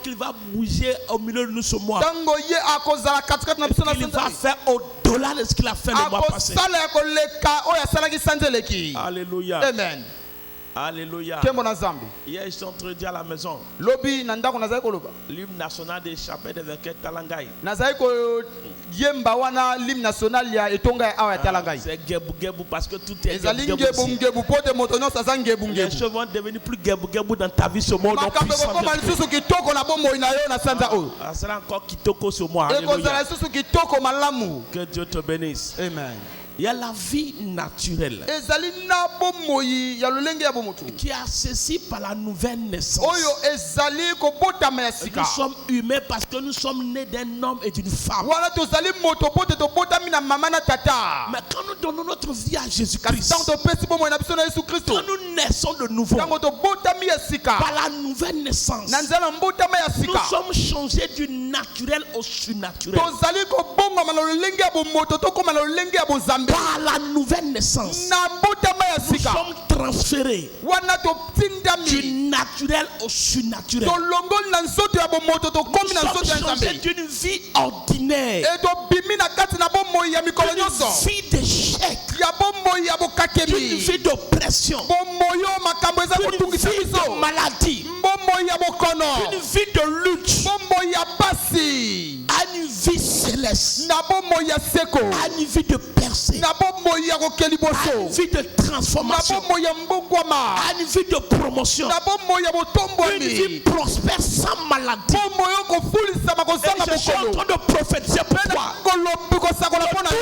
qu'il va bouger au milieu de nous ce mois. Il va faire au-delà de ce qu'il a fait le mois passé. Alléluia. Amen. Alléluia. Hier, je suis en train de dire à la maison. L'hymne national des chapelles des vainqueurs Talangai. C'est Gebou parce que tout est Gebou. Les choses vont devenir plus Gebou dans ta vie ce mois. C'est encore Kitoko ce mois. Alléluia. Que Dieu te bénisse. Amen. Il y a la vie naturelle qui est associée par la nouvelle naissance. Nous sommes humains parce que nous sommes nés d'un homme et d'une femme. Mais quand nous donnons notre vie à Jésus-Christ, quand nous naissons de nouveau par la nouvelle naissance, nous sommes changés du naturel au surnaturel. Par la nouvelle naissance, nous sommes transférés du naturel au surnaturel. Nous sommes changés d'une vie ordinaire, d'une vie d'échec, d'une vie d'oppression, d'une vie de maladie, d'une vie de lutte, à une vie céleste, à une vie de percée, à une vie de transformation, à une vie de promotion, une vie prospère sans maladie. Et je suis en train de prophétiser pour toi tout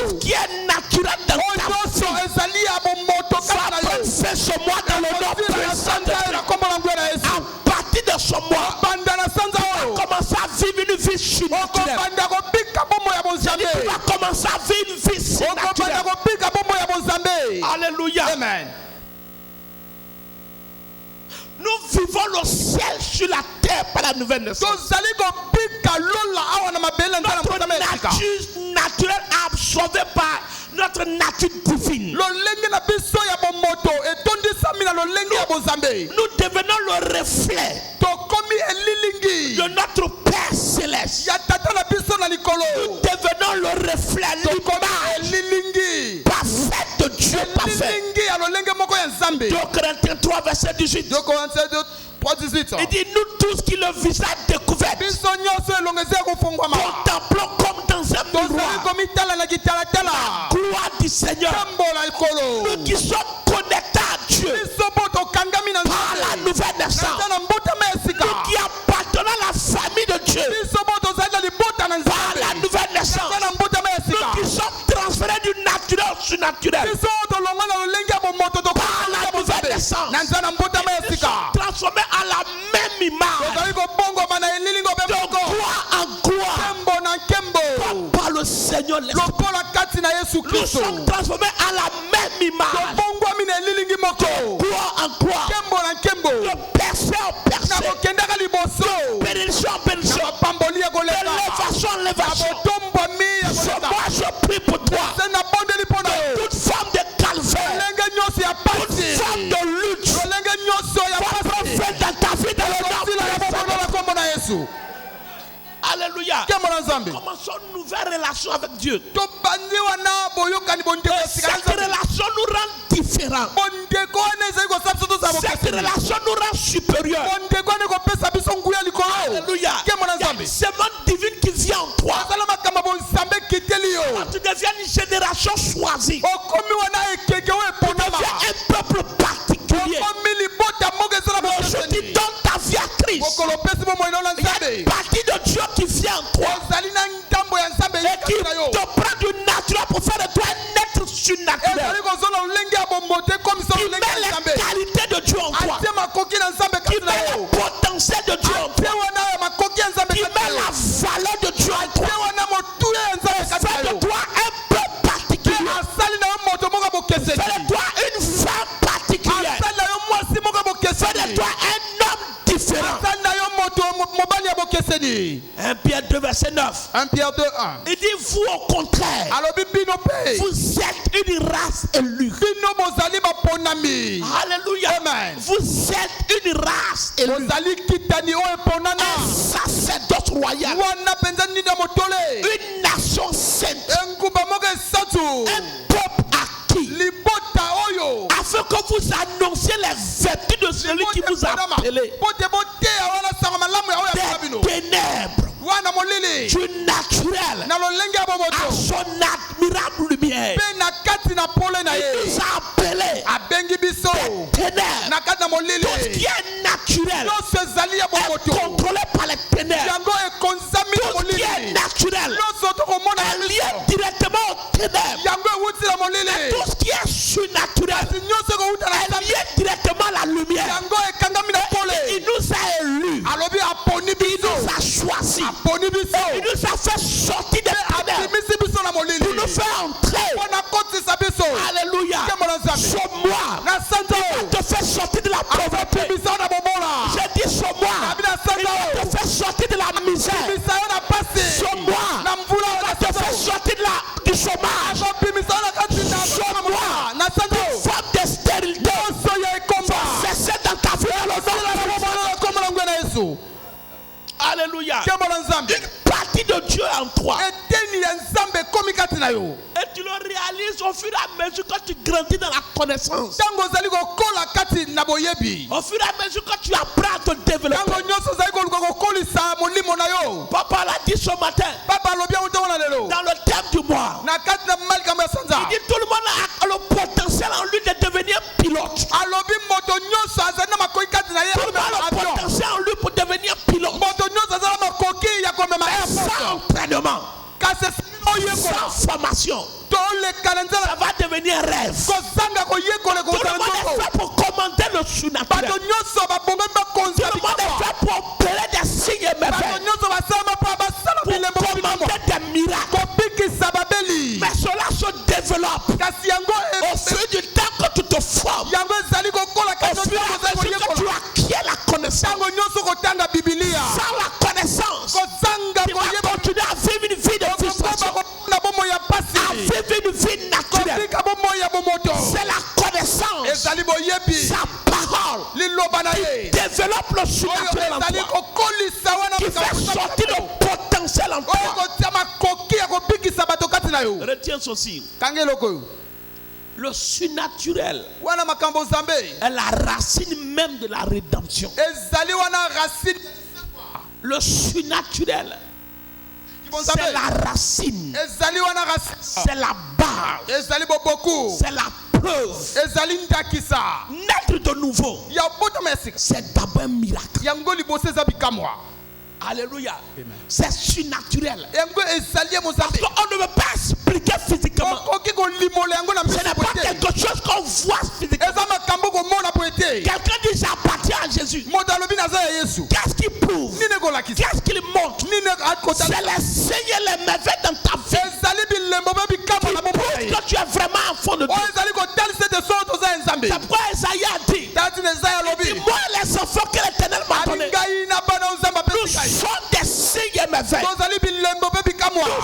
ce qui est naturel dans ta vie va passer ce mois dans le nom puissant de Dieu. À partir de ce mois, on va commencer à vivre une vie surnaturelle. Tu vas commencer à vivre une vie surnaturelle. Alléluia. Amen. Nous vivons le ciel sur la terre par la nouvelle naissance. Notre nature naturelle absorbée par notre nature divine. Nous devenons le reflet de notre Père céleste. Nous devenons le reflet, l'image parfaite de Dieu parfait. 2 Corinthiens 3 verset 18. Il dit nous tous qui le visage découvert contemplons comme dans un miroir la gloire du Seigneur. Nous qui sommes connectés à Dieu par la nouvelle naissance, nous qui appartenons à la famille de Dieu par la nouvelle naissance, nous qui sommes transférés du naturel au surnaturel par la nouvelle naissance, nous sommes transformés à la même image, de gloire en gloire, par le Seigneur l'Esprit. Nous sommes transformés à la même image, de gloire en gloire, de percée en percée, de bénédiction en bénédiction, d'élévation en élévation. Moi je prie pour toi, de toute forme de calvaire, toute forme de lutte, fait dans ta vie dans le nom. Alléluia. Commençons une nouvelle relation avec Dieu. Cette relation nous rend différents. Cette relation nous rend supérieurs. Alléluia. Il y a une semence divine qui vient en toi. Tu deviens une génération choisie. Tu deviens un peuple particulier. Je dis donne ta vie à Christ. Il y a une partie de Dieu qui vient en toi et qui te prend du naturel pour faire de toi un être surnaturel. Qui met les qualités de Dieu en toi, qui met le potentiel de Dieu en toi, qui met la valeur de Dieu en toi, fait de toi un peu particulier, fait de toi une femme particulière, fait de toi un homme différent. 1 Pierre 2 verset 9. 1 Pierre 2 1. Il dit vous au contraire. Vous êtes une race élue. Alléluia. Amen. Vous êtes une race élue. Un sacerdoce royal. Une nation sainte. Un peuple acquis. Afin que vous annonciez les vertus de celui qui vous a appelé des ténèbres du naturel à son admirable lumière. Il nous a appelés des ténèbres. Tout ce qui est naturel est contrôlé par les ténèbres. Tout ce qui est naturel est lié directement aux ténèbres. Et tout ce qui est surnaturel est lié directement à la lumière. Il nous a élus. Il nous a choisis. Il nous a fait sortir des ténèbres pour nous faire entrer. Alléluia. Sur moi, il te fait sortir de la pauvreté. J'ai dit sur moi, il te fait sortir de la misère. Sur moi, il te fait sortir du chômage. Sur moi, une forme de stérilité. Cessez dans ta vie. Alléluia. Une partie de Dieu en toi. Et tu le réalises au fur et à mesure que tu grandis dans la connaissance. Au fur et à mesure que tu apprends à te développer. Papa l'a dit ce matin. Dans le thème du mois. Il dit tout le monde a le potentiel en lui de devenir pilote. Tout le monde a le potentiel en lui pour devenir pilote. Sans entraînement, sans formation, ça va devenir un rêve. Tout le monde est fait pour commander le surnaturel. Tout le monde est fait pour opérer des signes et merveilles, pour commander des miracles. Mais cela se développe au fil du temps que tu te formes, au fur et à mesure que tu acquiers la connaissance. Sans la connaissance, tu vas continuer à vivre une vie de frustration, à vivre une vie naturelle. C'est la connaissance, sa parole qui développe le surnaturel en toi, qui fait sortir le potentiel en toi. Retiens ceci. Le surnaturel est la racine même de la rédemption. Le surnaturel, c'est la racine, c'est la base, c'est la preuve. Naître de nouveau, c'est d'abord un miracle. Alléluia. C'est surnaturel. Parce qu'on ne peut pas expliquer physiquement. Ce n'est pas quelque chose qu'on voit physiquement. Quelqu'un dit j'appartiens à Jésus. Qu'est-ce qu'il prouve? Qu'est-ce qu'il montre? C'est les signes et les merveilles dans ta vie qui prouvent que tu es vraiment enfant de Dieu. C'est pourquoi Esaïe a dit, moi les enfants que l'Éternel m'a donnés, nous sommes des signes et merveilles. Nous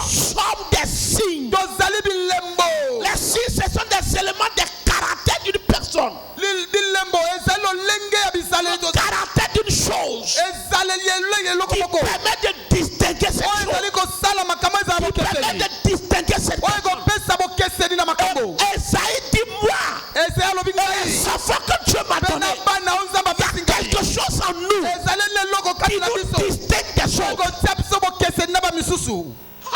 sommes des signes. Les signes, ce sont des éléments de caractère d'une personne. Le caractère d'une chose qui permet de distinguer cette chose. Qui permet de distinguer cette chose. Esaïe dit moi, les enfants que Dieu m'a donné, il y a quelque chose en nous qui nous distingue des choses.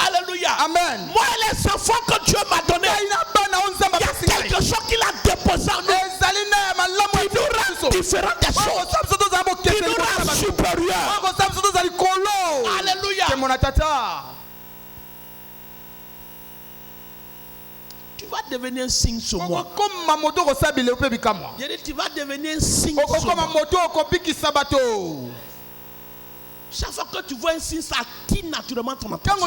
Alléluia. Amen. Moi et les enfants que Dieu m'a donné, il y a quelque chose qu'il a déposé en nous qui nous rend différents des choses, qui nous rend supérieurs. Alléluia. Tu vas devenir un signe sur moi. Tu vas devenir un signe sur moi. Chaque fois que tu vois un signe, ça attire naturellement ton attention.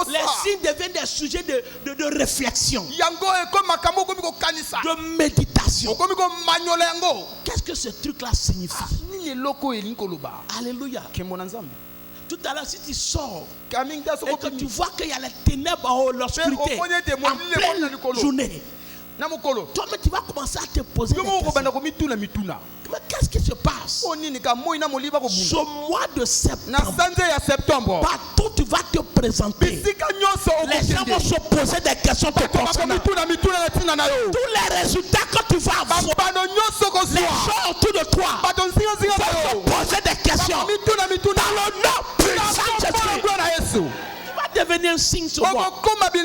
Les signes deviennent des sujets de réflexion, de méditation. Qu'est-ce que ce truc-là signifie? Alléluia. Tout à l'heure, si tu sors et que tu vois qu'il y a les ténèbres, l'obscurité en pleine journée, toi-même tu vas commencer à te poser des questions. Mais qu'est-ce qui se passe? Ce mois de septembre, partout tu vas te présenter, les gens vont se poser des questions te concernant. Tous les résultats que tu vas avoir, les gens autour de toi vont se poser des questions. Dans le nom puissant de Jésus, devenir un signe sur moi. Et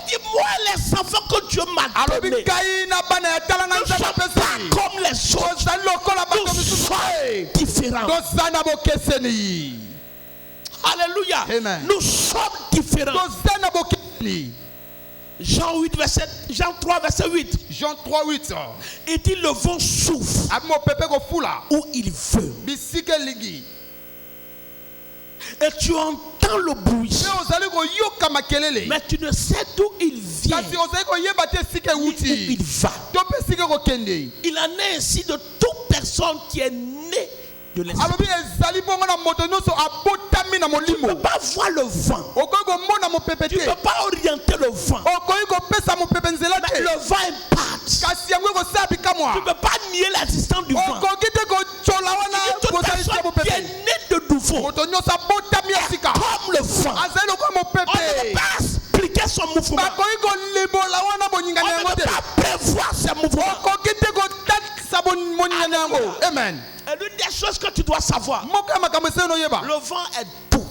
dis-moi, les enfants que Dieu m'a donnés ne sont pas comme les autres. Nous sommes différents. Alléluia. Amen. Nous sommes différents. Jean 3 verset 8. Jean 3 8. Il dit le vent souffle où il veut. Et tu entends le bruit, mais tu ne sais d'où il vient, où il va. Il en est ainsi de toute personne qui est née de l'esprit. Tu ne peux pas voir le vent, tu ne peux pas orienter le vent, mais le vent impacte. Tu ne peux pas nier l'existence du vent. Toute personne qui est née de nouveau comme le vent, on ne peut pas expliquer son mouvement, on ne peut pas prévoir ses mouvements. Amen. Et l'une des choses que tu dois savoir, le vent est doux.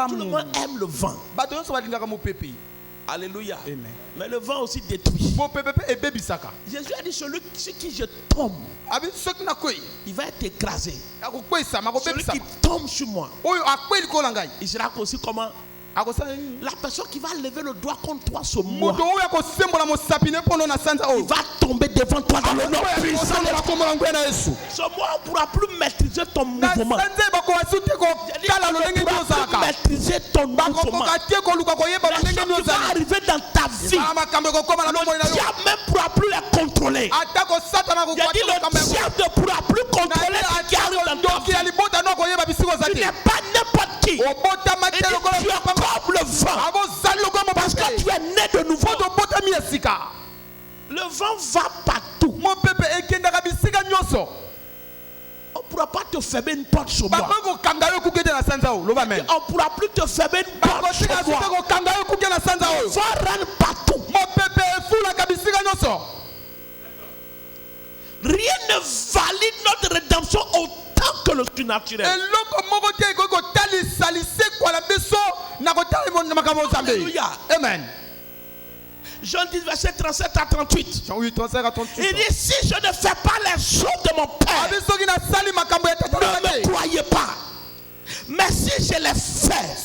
Tout le monde aime le vent. Alléluia. Amen. Mais le vent aussi détruit. Jésus a dit celui sur qui je tombe, il va être écrasé. Celui qui tombe sur moi, il sera aussi comment? La personne qui va lever le doigt contre toi ce mois, il va tomber devant toi dans le nom puissant. Ce mois, on ne pourra plus maîtriser ton mouvement. Tu ne pourras plus maîtriser ton mouvement. Les choses qui vont arriver dans ta vie, le diable même ne pourra plus les contrôler. J'ai dit le diable ne pourra plus contrôler ce qui arrive dans ta vie. Tu n'es pas n'importe qui. Et tu es comme le vent, parce que tu es né de nouveau. Le vent va partout. On ne pourra pas te fermer une porte sur moi. On ne pourra plus te fermer une porte sur moi. Le vent rentre partout. Rien ne valide notre rédemption autant que le surnaturel. Alléluia. Amen. Jean 10 verset 37 à 38. Il dit si je ne fais pas les choses de mon Père, ne me croyez pas. Mais si je les fais,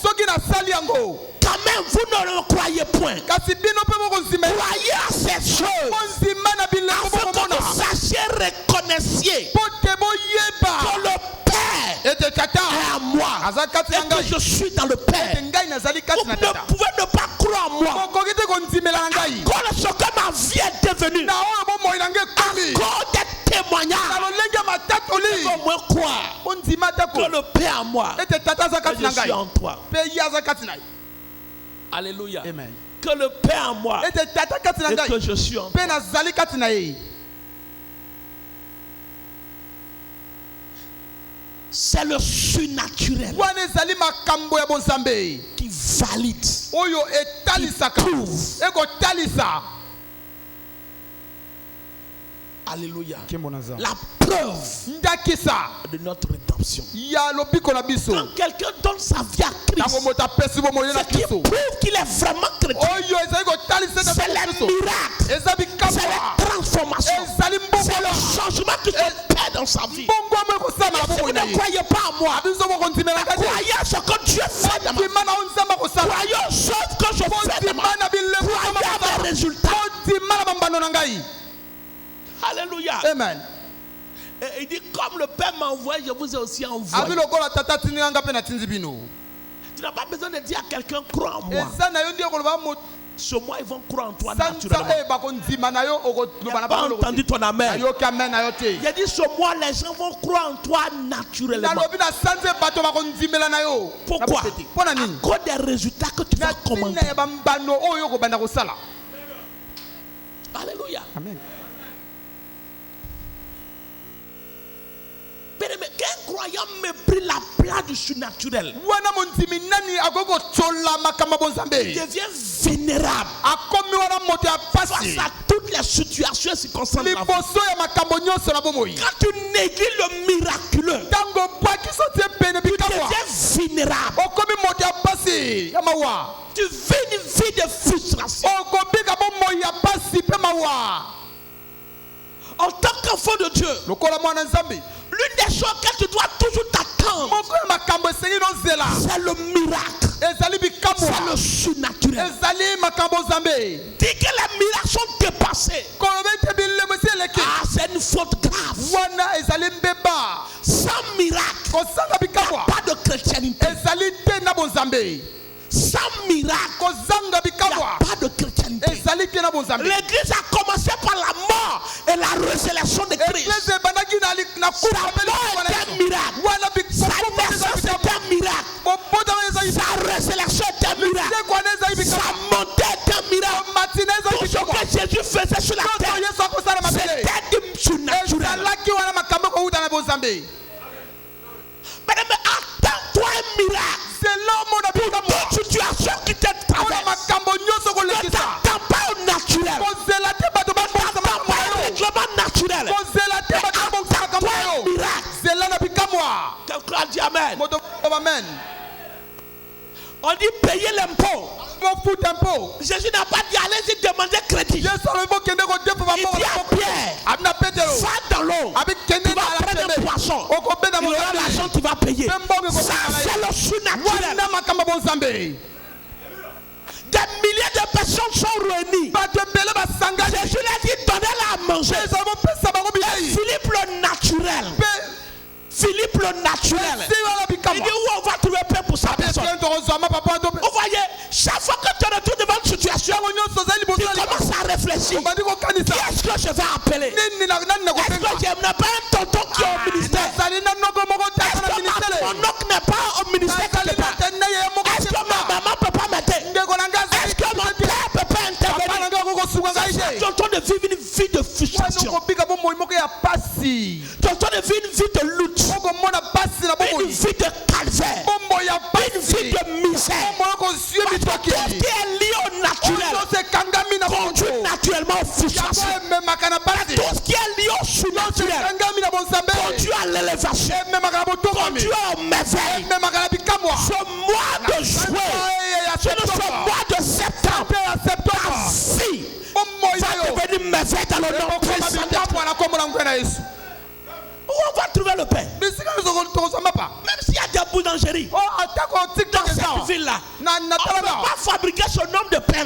quand même vous ne le croyez point. Croyez à ces choses, afin que vous sachiez, reconnaissiez que le Père est à moi et que je suis dans le Père. Vous ne pouvez ne pas croire en moi. Encore ce que ma vie est devenue, encore des témoignages, au moins croire que le Père en moi et je suis en toi. Alléluia. Amen. Que le Père en moi et que je suis en toi. C'est le surnaturel qui valide, qui prouve. Alléluia. La preuve de notre rédemption. Quand quelqu'un donne sa vie à Christ, ce qui prouve qu'il est vraiment chrétien, c'est les miracles, c'est les transformations, c'est le changement qui s'opère dans sa vie. Si vous ne croyez pas en moi, croyez à ce que Dieu fait de ma vie. Croyez aux choses que je fais de ma vie. Croyez à mes résultats. Alléluia. Amen. Et il dit, comme le Père m'a envoyé, je vous ai aussi envoyé. Tu n'as pas besoin de dire à quelqu'un, crois en moi. Sur moi, ils vont croire en toi naturellement. Il n'a pas entendu ton amen. Il a dit, sur moi, les gens vont croire en toi naturellement. Pourquoi? À cause des résultats que tu vas commander. Alléluia. Amen. Mais qu'un croyant méprise la place du surnaturel, il devient vénérable face à toutes les situations et circonstances. Quand tu négliges le miraculeux, tu deviens vénérable. Tu vis une vie de frustration. En tant qu'enfant de Dieu, l'une des choses que tu dois toujours t'attendre, c'est le miracle, c'est le surnaturel. Dis que les miracles sont dépassés. C'est une faute grave. Sans miracle, il n'y a pas de chrétienté. Sans miracle, il n'y a pas de chrétienté. L'église a commencé par la mort et la résurrection de Christ. Sa mort est un miracle. Sa naissance est un miracle. Sa résurrection est un miracle. Sa montée est un miracle. Tout ce que Jésus faisait sur la terre, c'était du surnaturel. Mais attends-toi un miracle. Pour toute situation qui te traverse, ne t'attends pas au naturel. Ne t'attends pas au règlement naturel. Attends-toi un miracle. Quelqu'un a dit Amen. On dit payer l'impôt. Jésus n'a pas dit allez-y demander crédit. Il dit à Pierre, va dans l'eau, tu vas prendre un poisson, il aura l'argent, tu vas payer. Ça c'est le surnaturel. Des milliers de personnes sont réunies. Jésus l'a dit donnez-la à manger. Philippe le naturel. Philippe le naturel. Il dit où on va trouver paix pour sa personne. Vous voyez, chaque fois que tu retournes devant une situation, tu commences à réfléchir. Qui est-ce que je vais appeler? Est-ce que je n'ai pas un tonton qui est au ministère? Est-ce que mon oncle n'est pas au ministère quelque part? Est-ce que ma maman ne peut pas m'aider? Est-ce que mon père ne peut pas intervenir? Tu es en train de vivre une vie de frustration. Tu es en train de vivre une vie de lutte. Une vie de calvaire. Une vie de misère. Parce que tout ce qui est lié au naturel conduit naturellement aux frustrations. Tout ce qui est lié au surnaturel conduit à l'élévation, conduit au merveille. Ce mois de juillet, ce mois de septembre, ta vie va devenir merveille dans le nom puissant de Dieu. Où on va trouver le pain? Même s'il y a des boulangeries dans cette ville-là, on ne peut pas fabriquer ce nombre de pain.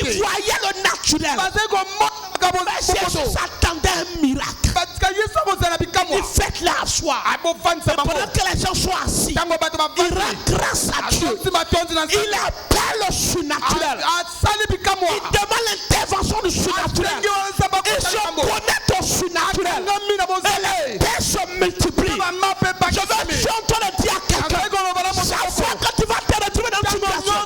Il voyait le naturel. Mais Jésus s'attendait à un miracle. Il fait là à soi. Pendant que les gens sont assis, il rend grâce à Dieu. Il appelle le surnaturel. Il demande l'intervention du surnaturel. Et se connecte au surnaturel. Et les paix se multiplient. Je suis en train de dire à quelqu'un, chaque fois que tu vas te retrouver dans une situation,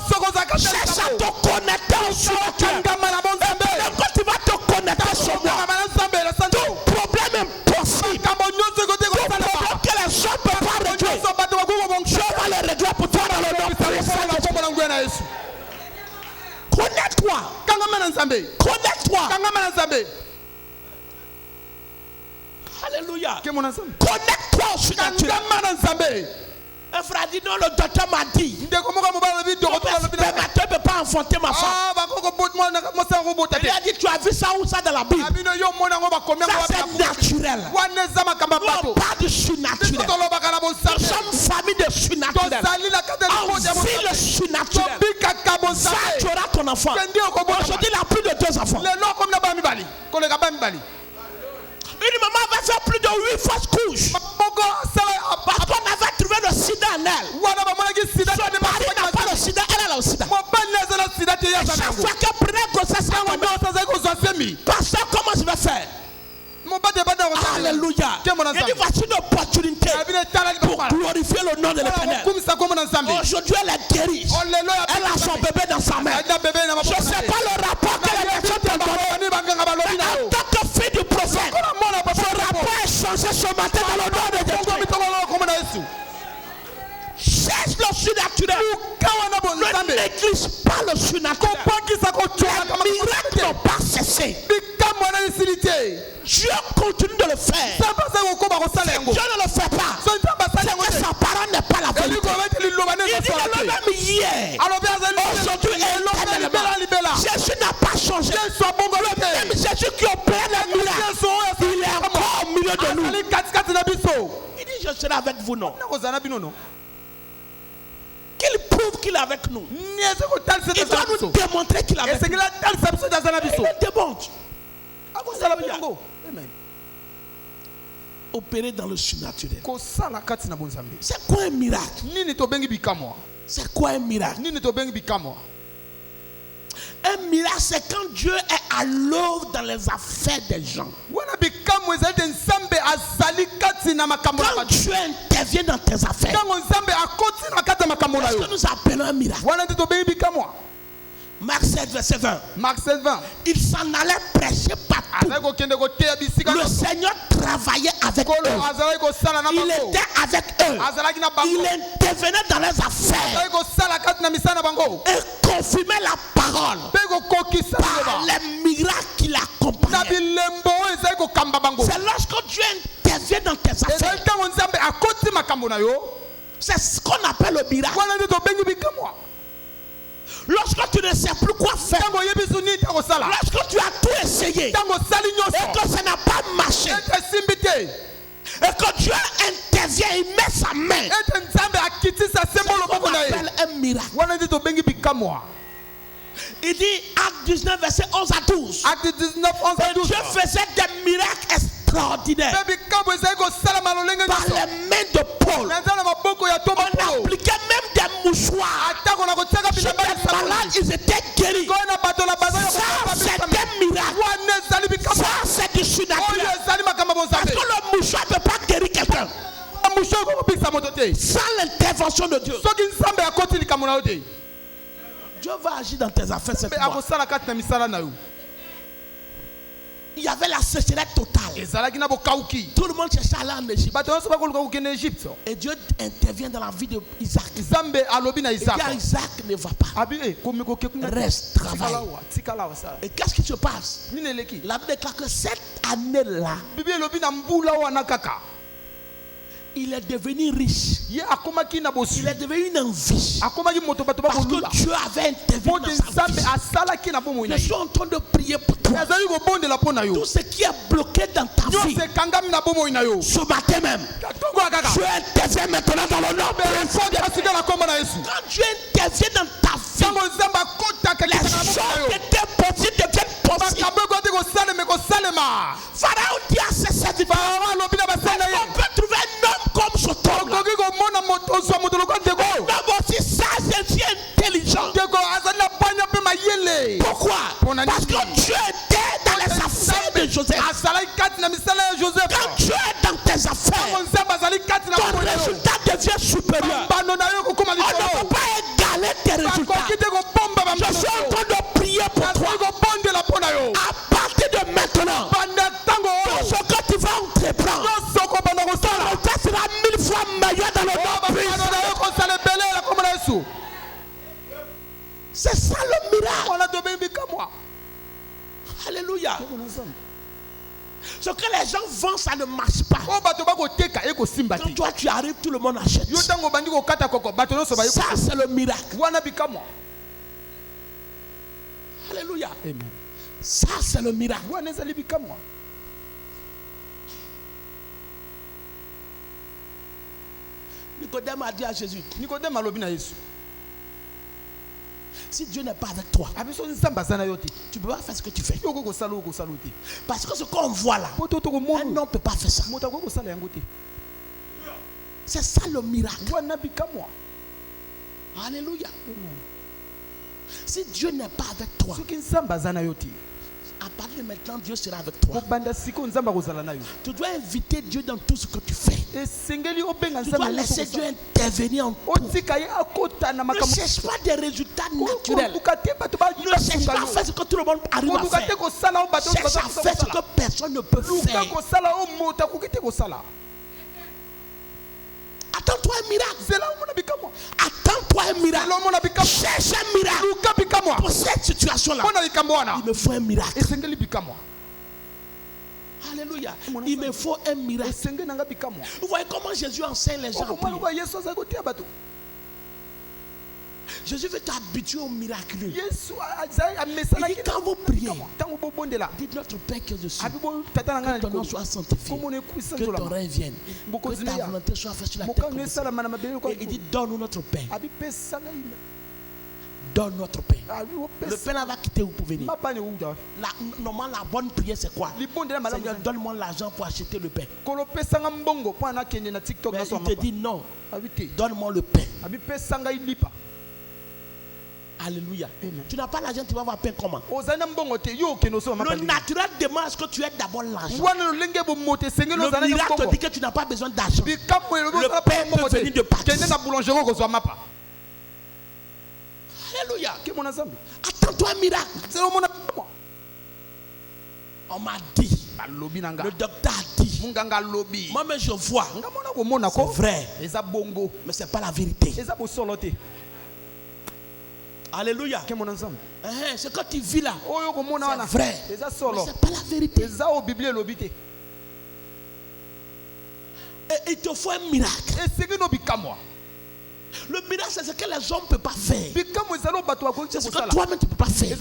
cherche à te connecter au surnaturel. Et même quand tu vas te connecter sur moi, tout problème impossible, tout problème que les gens ne peuvent pas régler, je vais les régler pour toi dans le nom puissant de Dieu. Connecte-toi. Connecte-toi. Alléluia. Connecte-toi au surnaturel. Un frère dit non, le docteur m'a dit. Le spermateur ne peut pas enfanter ma femme. Il a dit tu as vu ça où ça dans la Bible? Ça c'est naturel. On parle du surnaturel. Nous sommes famille de surnaturel. On vit le surnaturel. Ça tu auras ton enfant. Aujourd'hui il a plus de 2 enfants. Une avait fait plus de 8 fausses couches. Parce qu'on avait trouvé le sida en elle. Son mari n'a pas le sida, elle a le sida. Chaque fois qu'elle prenait grossesse, pasteur, comment je vais faire? Alléluia. Il dit voici une opportunité pour glorifier le nom de l'Éternel. Aujourd'hui, elle est guérie. Elle a son bébé dans sa main. Je ne sais pas le rapport que les personnes t'ont donné. En tant que fille du prophète, ce rapport est changé ce matin dans le nom de Jésus. Cherche le surnaturel. Ne néglige pas le surnaturel. Les miracles n'ont pas cessé. Dieu continue de le faire. Si Dieu ne le fait pas, c'est que sa parole n'est pas la vérité. Il dit le même hier, aujourd'hui et éternellement. Jésus n'a pas changé. Le même Jésus qui opère les miracles, il est encore au milieu de nous. Il dit je serai avec vous, non? Qu'il prouve qu'il est avec nous. Il doit nous démontrer qu'il est avec nous. Il le démontre. Amen. Opérer dans le surnaturel. C'est quoi un miracle? C'est quoi un miracle? Un miracle, c'est quand Dieu est à l'œuvre dans les affaires des gens. Quand Dieu intervient dans tes affaires. C'est ce que nous appelons un miracle. Marc 7, verset 20. Il s'en allait prêcher partout. Le Seigneur travaillait avec eux. Il était avec eux. Il intervenait dans les affaires. Et confirmait la parole par les miracles qui l'accompagnaient. C'est lorsque Dieu intervient dans tes affaires. C'est ce qu'on appelle le miracle. Lorsque tu ne sais plus quoi faire, lorsque tu as tout essayé et que ça n'a pas marché, et que Dieu intervient, il met sa main, c'est ce qu'on appelle un miracle. Il dit Acte 19 verset 11 à 12. Et Dieu faisait des miracles extraordinaires par les mains de Paul. On appliquait même des mouchoirs. Chez les malades, ils étaient guéris. Ça, c'est des miracles. Ça, c'est du surnaturel. Parce que le mouchoir ne peut pas guérir quelqu'un sans l'intervention de Dieu. Dieu va agir dans tes affaires cette fois. Il y avait la sécheresse totale. Tout le monde cherchait à aller en Égypte. Et Dieu intervient dans la vie d'Isaac. Il dit à Isaac, ne va pas. Reste, travaille. Et qu'est-ce qui se passe? La Bible déclare que cette année-là, il est devenu riche. Il est devenu une envie. Parce que Dieu avait intervenu dans sa vie. Je suis en train de prier pour toi. Tout ce qui est bloqué dans ta vie, ce matin même, Dieu intervient maintenant dans le nom. Quand Dieu intervient dans ta vie, les choses qui étaient possibles deviennent possibles. Pharaon dit à ses serviteurs, on peut trouver un homme comme ce homme-là. Un homme aussi sage et intelligent. Pourquoi? Parce que Dieu était dans les affaires de Joseph. Quand Dieu est dans tes affaires, ton résultat devient supérieur. On ne peut pas égaler tes résultats. Je suis en train de prier pour toi. À partir de maintenant, tout ce que tu vas entreprendre, ton résultat sera 1000 fois meilleur dans le monde. C'est ça le miracle. Alléluia. Ce que les gens vendent, ça ne marche pas. Quand toi tu arrives, tout le monde achète. Ça c'est le miracle. Alléluia. Amen. Ça c'est le miracle. Nicodème a dit à Jésus, Si Dieu n'est pas avec toi, tu ne peux pas faire ce que tu fais. Parce que ce qu'on voit là, un homme ne peut pas faire ça. C'est ça le miracle. Alléluia. Si Dieu n'est pas avec toi, à partir de maintenant, Dieu sera avec toi. Tu dois inviter Dieu dans tout ce que tu fais. Tu dois laisser Dieu intervenir en tout. Ne cherche pas des résultats naturels. Ne cherche pas à faire ce que tout le monde arrive à faire. Cherche à faire ce que personne ne peut faire. Attends-toi un miracle. Attends-toi un miracle. Cherche un miracle. Pour cette situation-là, il me faut un miracle. Alléluia. Il me faut un miracle. Vous voyez comment Jésus enseigne les gens à prier. Jésus veut t'habituer au miraculeux. Il dit quand vous priez, dites notre Père qui est dessus, que ton nom soit sanctifié, que ton règne vienne, que ta volonté soit faite sur la terre comme au ciel. Et il dit donne-nous notre pain. Donne notre pain. Le pain là va quitter vous pour venir. Normalement la bonne prière c'est quoi? Seigneur, donne-moi l'argent pour acheter le pain. Mais il te dit non, donne-moi le pain. Alléluia. Amen. Tu n'as pas l'argent, tu vas avoir pain comment? Le naturel demande ce que tu aies d'abord l'argent. Le miracle te dit que tu n'as pas besoin d'argent. Le pain peut venir de partout. Alléluia. Attends-toi un miracle. On m'a dit. Le docteur a dit. Moi-même je vois. C'est vrai. Mais ce n'est pas la vérité. Alléluia. Ce que tu vis là, c'est vrai. Mais ce n'est pas la vérité. Et il te faut un miracle. Le miracle, c'est ce que les hommes ne peuvent pas faire. C'est ce que toi-même tu ne peux pas faire.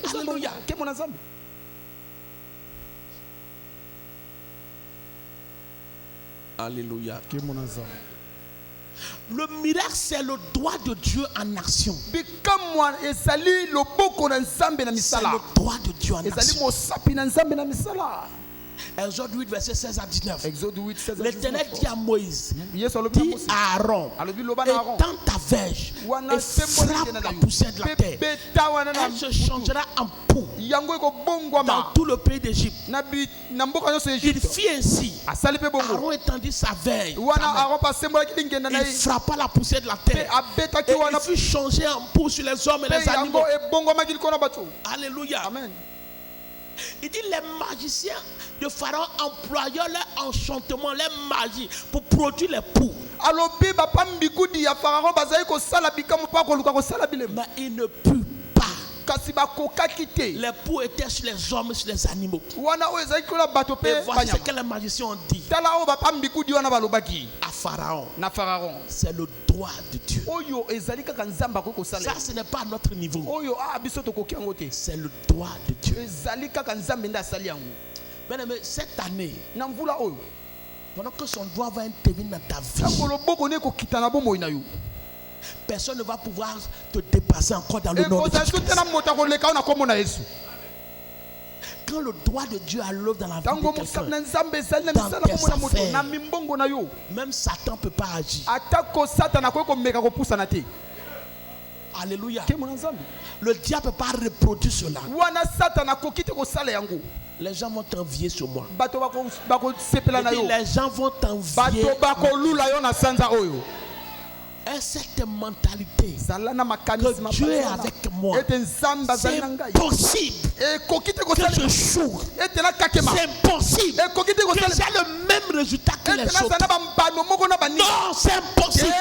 Alléluia. Alléluia. Le miracle, c'est le droit de Dieu en action. C'est le droit de Dieu en action. Exode 8, verset 16 à 19. L'Éternel dit à Moïse, dit à Aaron, étends ta verge et frappe la poussière de la terre. Elle se changera en poux dans tout le pays d'Égypte. Il fit ainsi. Aaron étendit sa verge. Il frappa la poussière de la terre. Et il fut changé en poux sur les hommes et les animaux. Alléluia. Amen. Il dit les magiciens de Pharaon employaient leur enchantement, leur magie pour produire les poux. Mais il ne put pas. Les poux étaient sur les hommes et sur les animaux. Et voici ce que les magiciens ont dit à Pharaon. C'est le droit de Dieu. Ça, ce n'est pas notre niveau. C'est le droit de Dieu. Bien aimé, cette année, pendant que son droit va intervenir dans ta vie, personne ne va pouvoir te dépasser encore dans le nom de Jésus. Quand le droit de Dieu a l'œuvre dans la vie de quelqu'un, dans tes affaires, même Satan ne peut pas agir. Alléluia. Le diable ne peut pas reproduire cela. Les gens vont t'envier sur moi. Les gens vont t'envier. Et cette mentalité que Dieu est avec moi, c'est possible que je choue. C'est impossible que j'ai le même résultat que les autres. Non, c'est impossible.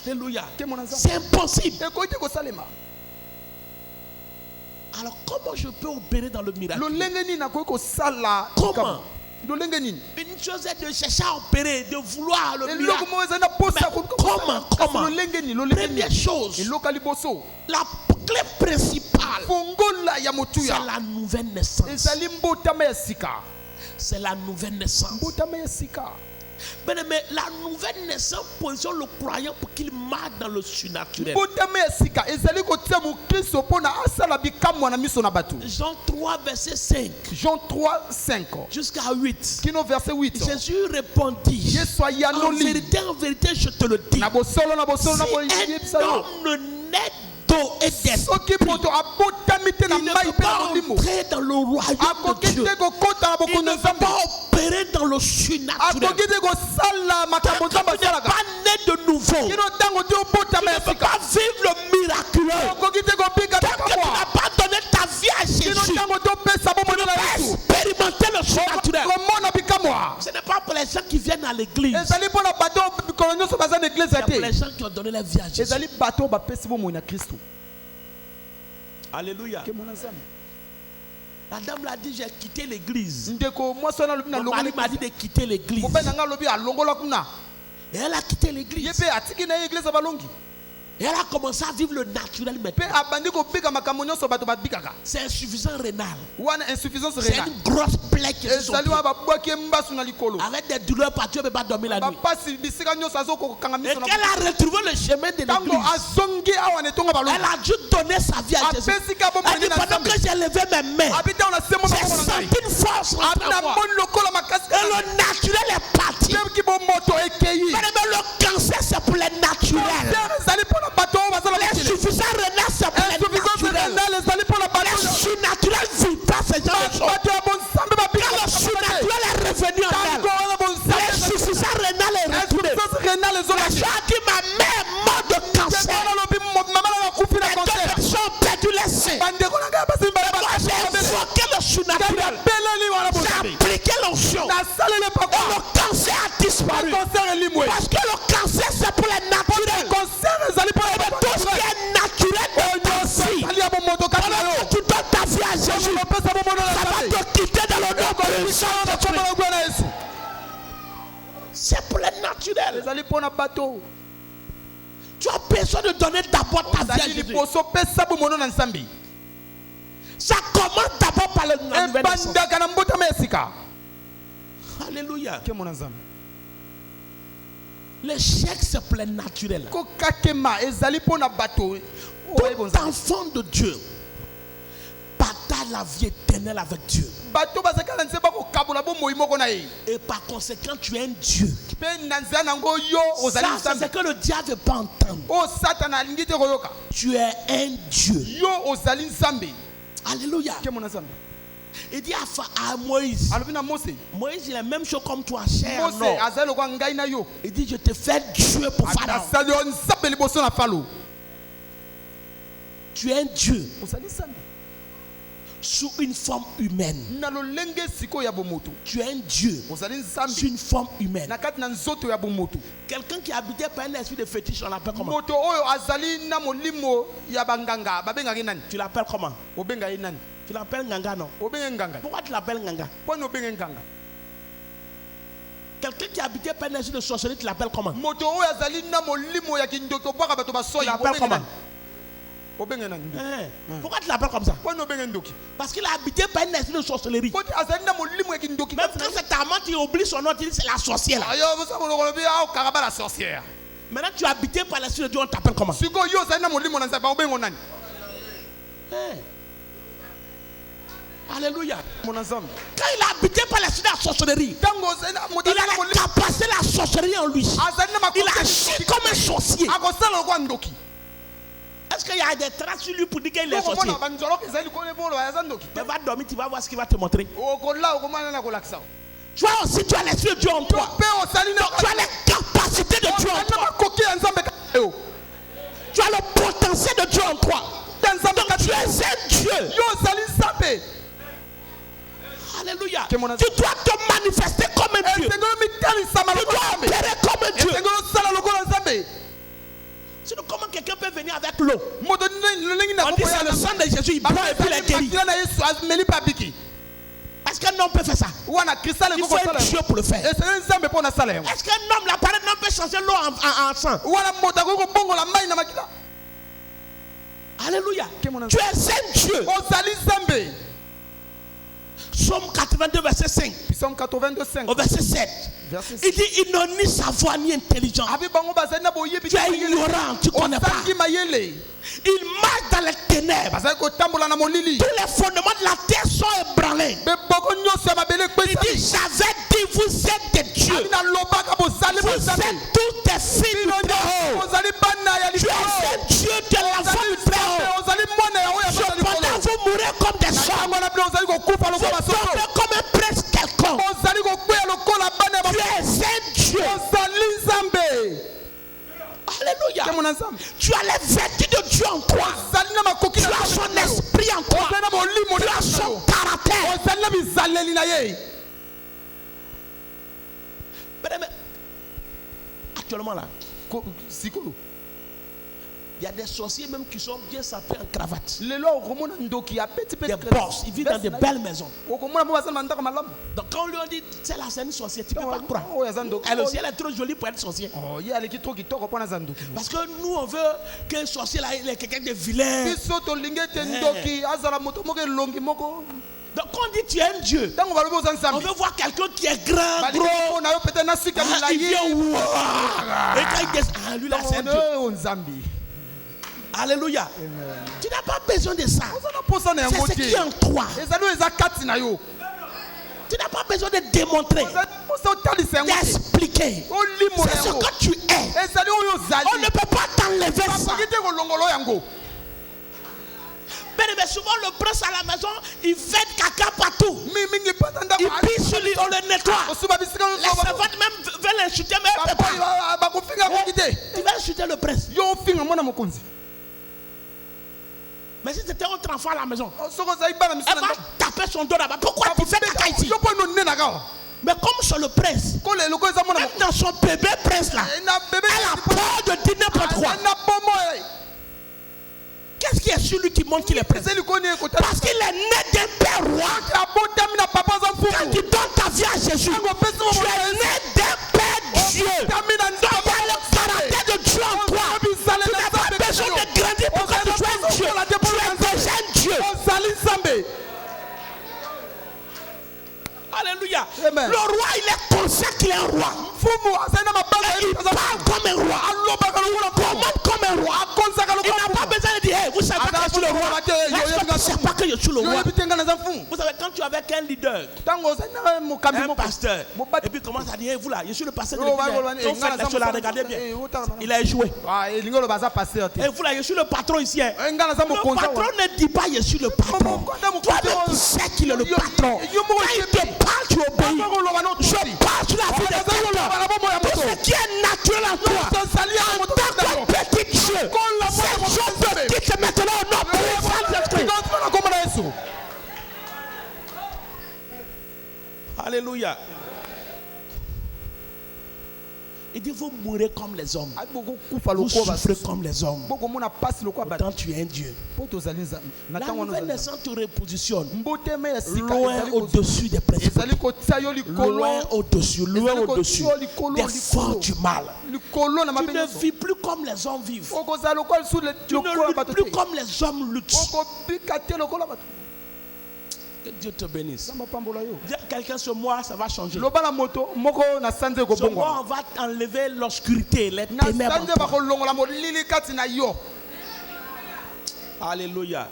Alléluia. C'est impossible. Alors comment je peux opérer dans le miracle? Comment? Une chose est de chercher à opérer, de vouloir le miracle. Mais comment? Première chose, la clé principale, c'est la nouvelle naissance. C'est la nouvelle naissance. Mais la nouvelle naissance positionne le croyant pour qu'il marche dans le surnaturel. Jean 3, verset 5. Jean 3, 5. Jusqu'à 8. Verset 8. Jésus répondit, en vérité, je te le dis. Si un homme ne naît d'eau et d'esprit, il ne peut pas entrer dans le royaume de Dieu. Il ne peut pas opérer dans le surnaturel. Tant que tu n'es pas né de nouveau, tu ne peux pas vivre le miraculeux. Tant que tu n'as pas donné ta vie à Jésus, tu ne peux pas expérimenter le surnaturel. Ce n'est pas pour les gens qui viennent à l'église. C'est pour les gens qui ont donné la vie à Jésus. Alléluia. La dame l'a dit, j'ai quitté l'église. Mon mari m'a dit de quitter l'église. Et elle a quitté l'église. Et elle a commencé à vivre le naturel maintenant. C'est insuffisance rénale. C'est une grosse plaie qui est sur son pied. Avec des douleurs partout, elle ne peut pas dormir la nuit. Et qu'elle a retrouvé le chemin de l'église, elle a dû donner sa vie à Jésus. Elle dit, pendant que j'ai levé mes mains, j'ai senti une force rentrer en moi. Et le naturel est parti. Mais le cancer, c'est pour les naturels. L'insuffisance rénale, c'est pour les naturels. Les surnaturels ne vivent pas ces gens de choses. Quand le surnaturel est revenu en elle, l'insuffisance rénale est retournée. La soeur a dit, ma mère est morte de cancer. Et deux personnes ont perdu les seins. Moi, j'ai invoqué le surnaturel. J'ai appliqué l'onction. Et le cancer a disparu. Parce que le cancer, c'est pour les naturels. Tout ce qui est naturel est ainsi. Pendant que tu donnes ta vie à Jésus, ça va te quitter dans le nom de Jésus. C'est pour les naturels. Tu as besoin de donner d'abord ta vie à Jésus. Ça commence d'abord par le nouvelle naissance. Alléluia. L'échec, c'est pour les naturels. Tout enfant de Dieu partage la vie éternelle avec Dieu. Et par conséquent, tu es un Dieu. Ça, c'est ce que le diable ne veut pas entendre. Tu es un Dieu. Alléluia. Il dit à Moïse, Moïse il est la même chose comme toi, cher. Il dit, je te fais Dieu pour Pharaon. Tu es un Dieu sous une forme humaine. Tu es un Dieu sous une forme humaine. Quelqu'un qui habitait par un esprit de fétiche, on l'appelle comment? Tu l'appelles comment? Tu l'appelles Nganga, non? Pourquoi tu l'appelles Nganga? Quelqu'un qui habitait par un esprit de sorcellerie, tu l'appelles comment? Tu l'appelles comment? Pourquoi tu l'appelles comme ça? Parce qu'il a habité par une esprit de sorcellerie. Même quand c'est ta amante, il oublie son nom, il dit c'est la sorcière. Maintenant tu es habité par l'esprit de Dieu, on t'appelle comment? Alléluia. Quand il a habité par l'esprit de la sorcellerie, il a la capacité de la sorcellerie en lui. Il a agi comme un sorcier. Est-ce qu'il y a des traces sur lui pour dire qu'il est sorcier? Mais va dormir, tu vas voir ce qu'il va te montrer. Tu vois aussi, tu as l'esprit de Dieu en toi. Donc, tu as les capacités de Dieu en toi. Tu as le potentiel de Dieu en toi. Donc tu es un Dieu. Alléluia. Tu dois te manifester comme un Dieu. Tu dois opérer comme un Dieu. Sinon, comment quelqu'un peut venir avec l'eau? On dit c'est le sang de Jésus, il boit et puis il est guéri. Est-ce qu'un homme peut faire ça? Il faut un Dieu pour le faire. Est-ce qu'un homme, l'appareil n'homme peut changer l'eau en sang? Alléluia. Tu es un Dieu Psaume 82, verset 5. Psaume 82, 5. Au verset 7. Il dit, ils n'ont ni savoir ni intelligence. Tu es ignorant, tu ne connais pas. Ils marchent dans les ténèbres. Tous les fondements de la terre sont ébranlés. Il dit, j'avais dit, vous êtes des dieux. Vous êtes tous des filles du Très-Haut. Tu es un Dieu de l'enfant du Très-Haut. Cependant, vous mourrez comme des hommes. Vous tombez comme un prince quelconque. Tu es un Dieu. Alléluia. Tu as les vertus de Dieu en toi. Tu as son esprit en toi. Tu as son caractère. Mais actuellement là, il y a des sorciers même qui sont bien sapés en cravate. Des boss, ils vivent dans de belles maisons. Donc quand on lui dit c'est la scène sorcière, tu ne peux pas croire. Elle aussi, elle est trop jolie pour être sorcière. Parce que nous on veut qu'un sorcier là, il est quelqu'un de vilain. Donc quand on dit tu es un Dieu, on veut voir quelqu'un qui est grand, gros, il vient où? Et quand il descend, lui là c'est un Dieu. Alléluia. Tu n'as pas besoin de ça. C'est ce qui est en toi. Tu n'as pas besoin de démontrer, d'expliquer. C'est ce que tu es. On ne peut pas t'enlever ça. Mais souvent le prince à la maison, il fait caca partout. Il pisse sur lui, on le nettoie. Les servantes même veulent l'insulter, mais elle ne peut pas. Tu vas insulter le prince. Mais si c'était autre enfant à la maison, elle va taper son dos là-bas. Pourquoi tu fais caca ici? Mais comme c'est le prince, même dans son bébé prince là, elle a peur de dire n'importe quoi. Qu'est-ce qui est sur lui qui montre qu'il est prince? Parce qu'il est né d'un père roi. Quand tu donnes ta vie à Jésus, tu es né d'un père Dieu. Donc il y a le caractère de Dieu en toi. Tu n'as pas besoin de grandir pour que tu sois un Dieu. Tu es déjà un Dieu. Alléluia. Le roi, il est conscient qu'il est un roi. Il parle comme un roi. Il commande comme un roi. Il n'a pas besoin de dire, hey, vous savez pas que je suis le roi. Est-ce que tu ne sais pas que je suis le roi? Vous savez, quand tu es avec un leader, un pasteur, et puis il commence à dire, hey, vous là, je suis le pasteur de l'église. On fait les choses là, regardez bien. Il a échoué. Et vous là, je suis le patron ici. Le patron ne dit pas, je suis le patron. Toi-même, tu sais qu'il est le patron. Quand il te parle, tu obéis. Je parle sur la vie des gens. Tout ce qui est naturel en toi, en tant que petit Dieu, cette chose te quitte maintenant au nom puissant d'esprit. Alléluia. Il dit, vous mourrez comme les hommes. Vous souffrez comme les hommes. Quand tu es un Dieu. La nouvelle naissance te repositionne loin au-dessus des principautés. Loin au-dessus des forces du mal. Tu ne vis plus comme les hommes vivent. Tu ne luttes plus comme les hommes luttent. Que Dieu te bénisse. Dis à quelqu'un, ce mois, ça va changer. Ce mois, on va enlever l'obscurité, les ténèbres. Alléluia.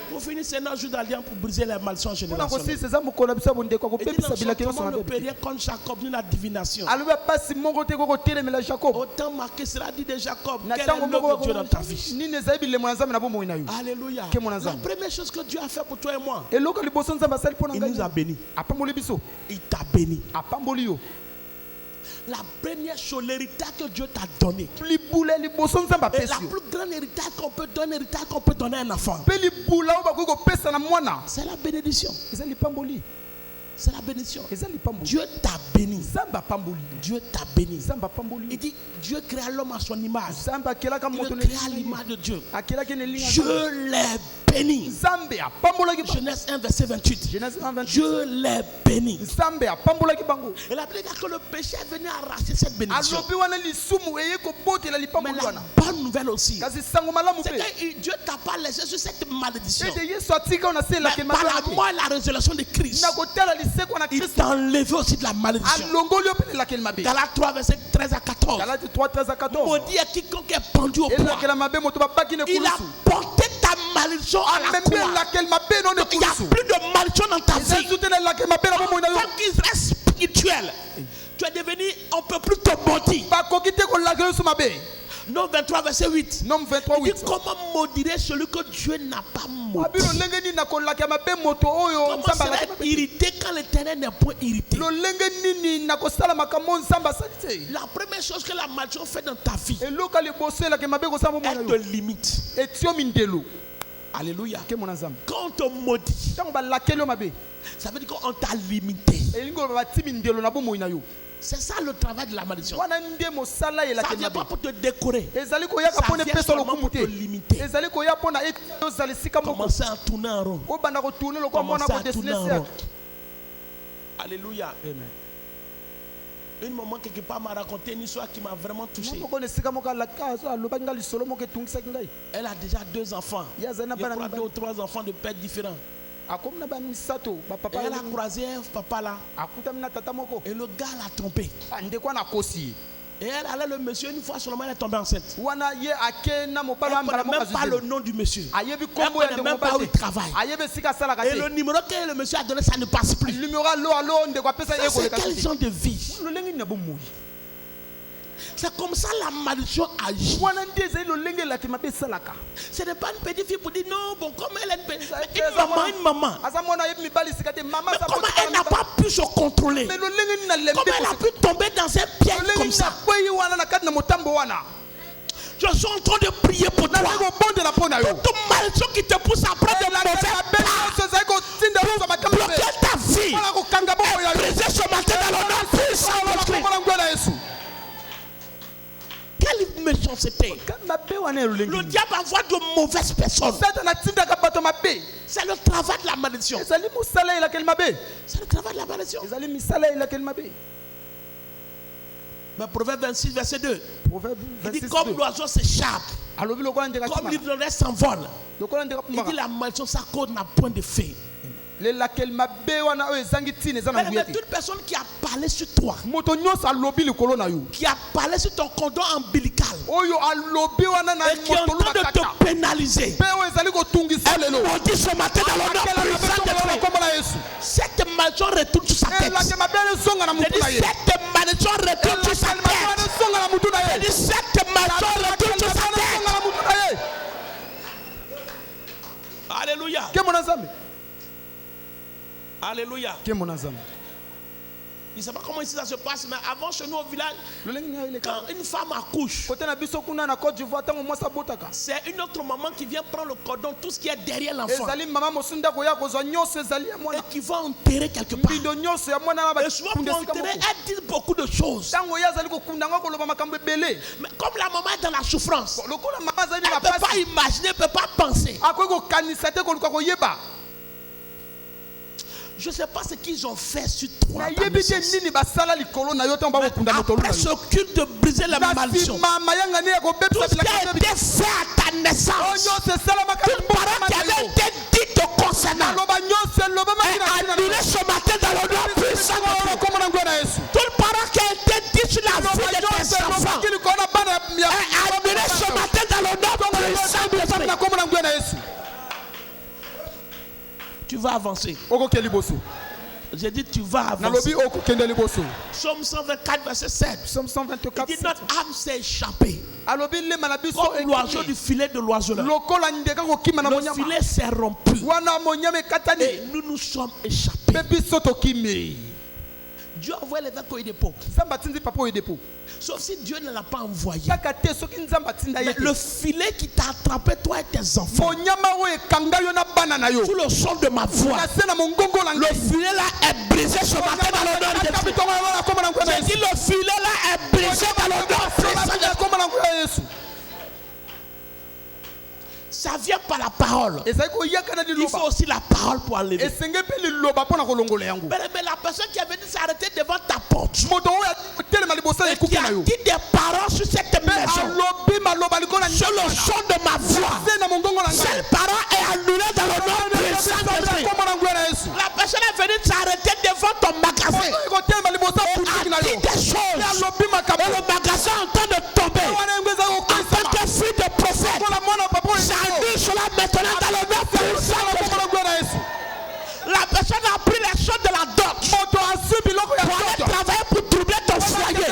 Pour finir, c'est notre jour d'alliance pour briser les malditions générationnelles. Et dit comment le période contre Jacob, nous la divination. Autant marqué cela dit de Jacob. Quel est l'œuvre de Dieu dans ta vie? Alléluia. La première chose que Dieu a fait pour toi et moi, il nous a bénis. Il t'a béni. La première chose, l'héritage que Dieu t'a donné. Et la plus grande héritage qu'on peut donner à un enfant, c'est la bénédiction. C'est la bénédiction. Dieu t'a béni. Dieu t'a béni. Il dit, Dieu créa l'homme à son image. Il le créa à l'image de Dieu. Je l'ai bénis. Genèse 1, verset 28. Dieu les bénit. Et la Bible dit que le péché est venu arracher cette bénédiction. Mais la bonne nouvelle aussi, c'est que Dieu t'a pas laissé sur cette malédiction. Mais par la mort et la résurrection de Christ, il t'a enlevé aussi de la malédiction. Galates 3, verset 13 à 14. Maudit est quiconque est pendu au poids. Il a porté ta malédiction à la croix. Donc il n'y a plus de malédiction dans ta vie. Tant qu'il reste spirituel, tu es devenu, on ne peut plus te maudire. Nom 23, verset 8. Il dit comment maudirait celui que Dieu n'a pas maudit? Comment serait irrité quand l'Éternel n'est point irrité? La première chose que la malédiction fait dans ta vie, elle te limite. Alléluia. Quand on te maudit, ça veut dire qu'on t'a limité. C'est ça le travail de la malédiction. Ça ne vient pas pour te décorer. Ça vient seulement pour te limiter. Commencez à tourner en rond. Commencez à tourner en rond. Alléluia. Amen. Une maman quelque part m'a raconté une histoire qui m'a vraiment touché. Elle a déjà 2 enfants. Je crois 2 ou 3 enfants de pères différents. Et elle a croisé un papa là. Et le gars l'a trompé. Et elle allait le monsieur, une fois seulement elle est tombée enceinte. Elle ne connaît même pas le nom du monsieur. Elle ne connaît même pas où il travaille. Et le numéro que le monsieur a donné, ça ne passe plus. C'est quel genre de vie? C'est comme ça la malédiction agit. Ce n'est pas une petite fille pour dire non, bon, comme elle est une maman. Mais comment elle n'a pas pu se contrôler? Comment elle a pu tomber dans un piège comme ça? Je suis en train de prier pour toi. Toute malédiction qui te pousse à prendre de mauvais pas, bloquer ta vie, et briser ce matin dans le nom puissant de Christ. Quelle méchanceté! Le diable envoie de mauvaises personnes. C'est le travail de la malédiction. C'est le travail de la malédiction. Mais Proverbe 26, verset 2. Il dit comme l'oiseau s'échappe, comme l'ivrogne s'envole. Il dit la malédiction, sa cause n'a point de fait. Mais toute personne qui a parlé sur toi, qui a parlé sur ton cordon ombilical, et qui est en train de te pénaliser, elle maudit ce matin dans le nom puissant de Christ. Cette malédiction retourne sur sa tête. Cette malédiction retourne sur sa tête. Cette malédiction retourne sur sa tête. Alléluia. Alléluia. Je ne sais pas comment ici ça se passe, mais avant chez nous au village, quand une femme accouche, c'est une autre maman qui vient prendre le cordon, tout ce qui est derrière l'enfant, et qui va enterrer quelque part. Et souvent pour enterrer, elle dit beaucoup de choses. Mais comme la maman est dans la souffrance, elle ne peut pas imaginer, elle ne peut pas penser. Je ne sais pas ce qu'ils ont fait sur toi. Après ce culte de briser la malédiction, tout ce qui a été fait à ta naissance, toute parole qui avait été dite te concernant, est annulée ce matin dans le nom puissant de Dieu. Toute parole qui a été dite sur la vie de tes enfants est annulée ce matin dans le nom puissant de Dieu. Tu vas avancer. J'ai dit tu vas avancer. Psaume 124 verset 7. Il dit notre âme s'est échappée comme l'oiseau du filet de l'oiseleur. Le filet s'est rompu et nous nous sommes échappés. Dieu a envoyé l'évêque au dépôt. Sauf si Dieu ne l'a pas envoyé. Mais le filet qui t'a attrapé, toi et tes enfants, sous le son de ma voix, le filet là est brisé ce matin dans le nom de Jésus. J'ai dit le filet là est brisé dans le nom de Jésus. Ça vient par la parole. Il faut aussi la parole pour enlever. Mais la personne qui est venue s'arrêter devant ta porte et qui a dit des paroles sur cette maison, sur le son de ma voix, cette parole est annulée dans le nom puissant de Jésus. La personne est venue s'arrêter devant ton magasin et a dit des choses et le magasin est en train de tomber. En tant que fille de prophète, j'annule cela maintenant dans le nom puissant de Jésus. La personne a pris les choses de la dot pour aller travailler pour troubler ton foyer.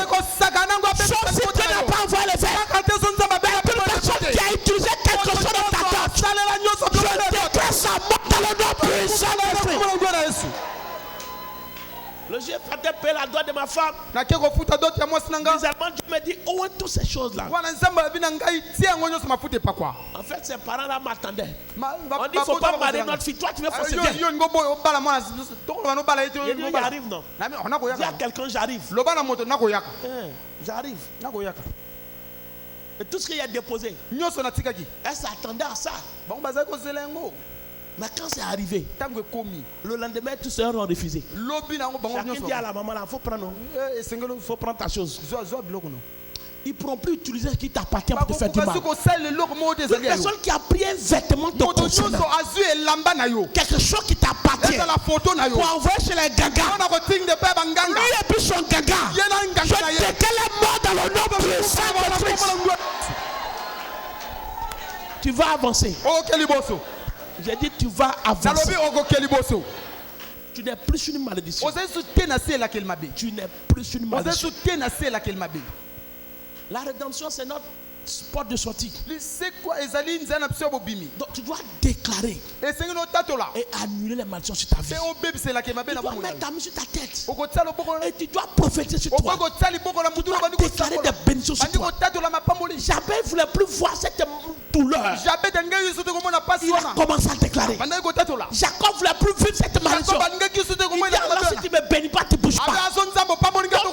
Sauf si tu n'as pas envoyé le verre. Mais toute personne qui a utilisé quelque chose de ta dot, je déclare sa mort dans le nom puissant de Jésus. Le juif a payé la dot de ma femme. Bizarrement, Dieu me dit, où sont toutes ces choses-là? En fait, ses parents-là m'attendaient. On dit, il ne faut pas marier notre fille. Toi, tu veux forcer bien. J'arrive, non? Dis à quelqu'un, j'arrive. J'arrive. Et tout ce qu'il a déposé, elle s'attendait à ça. Mais quand c'est arrivé, le lendemain, tous ceux ont refusé. Chacun dit à la maman, il faut prendre ta chose. Ils ne pourront plus utiliser ce qui t'appartient pour te faire du mal. Une personne qui a pris un vêtement de conscience, quelque chose qui t'appartient, pour envoyer chez les gagas, lui et puis son gaga, je déclare la mort dans le nom puissant de Christ. Tu vas avancer. J'ai dit tu vas avancer. Tu n'es plus une malédiction. Tu n'es plus une malédiction. La rédemption, c'est notre porte de sortie. Donc tu dois déclarer et annuler les malédictions sur ta vie. Tu dois mettre ta main sur ta tête et tu dois prophétiser sur toi. Tu dois déclarer des bénédictions sur toi. Jamais ne voulait plus voir cette douleur. Il a commencé à déclarer. Jacob ne voulait plus vivre cette malédiction. Il dit alors si tu ne me bénis pas, tu ne bouges pas. Donc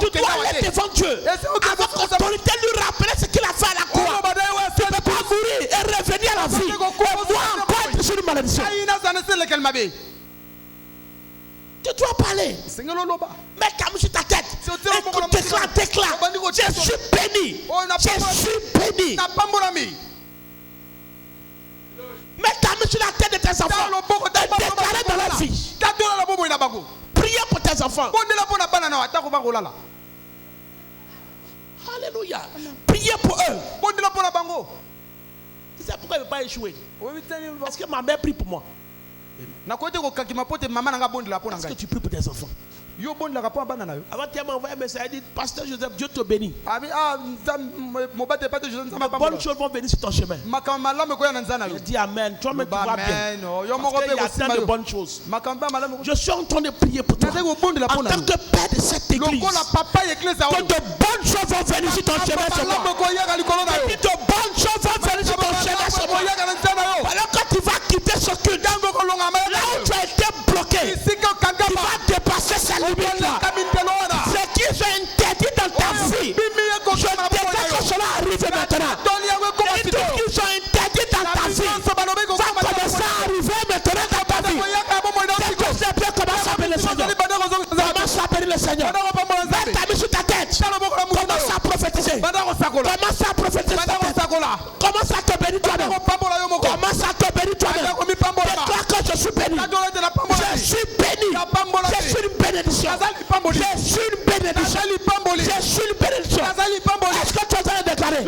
tu dois aller devant Dieu avec autorité, lui rappeler ce qu'il a fait à la croix. Tu ne peux pas mourir et revenir à la vie. Et moi encore être sur une malédiction. Tu dois parler. Mets ta main sur ta tête. Écoute, déclare. Je suis béni. Je suis béni. Mets ta main sur la tête de tes enfants. Et déclarer dans la vie. Priez pour tes enfants. Alléluia. Priez pour eux. Tu sais pourquoi il ne veut pas échouer? Parce que ma mère prie pour moi. Est-ce que tu pries pour tes enfants? Avant tu m'as envoyé un message, il dit Pasteur Joseph, Dieu te bénit. Bonnes choses vont venir sur ton chemin. Je dis Amen. Toi-même tu vas bien. Parce qu'il y a plein de bonnes choses. Je suis en train de prier pour toi. En tant que père de cette église, que de bonnes choses vont venir sur ton chemin. De bonnes choses vont venir sur ton chemin. Alors que tu vas quitter ce culte, là où tu as été bloqué, tu vas dépasser ces limites-là. Ce qui est interdit dans ta vie, je déclare que cela arrive maintenant. Et tout ce qui est interdit dans ta vie va commencer à arriver maintenant dans ta vie. Dès que c'est bien, commence à appeler le Seigneur. Commence à appeler le Seigneur. Mets ta main sur ta tête. Commence à prophétiser. Commence à prophétiser sur ta tête. Commence à te bénir toi-même. Commence à te bénir toi-même. Déclare que je suis béni. Je suis béni. Je suis une bénédiction. Je suis une bénédiction. Je suis une bénédiction. Est-ce que tu as déjà déclaré?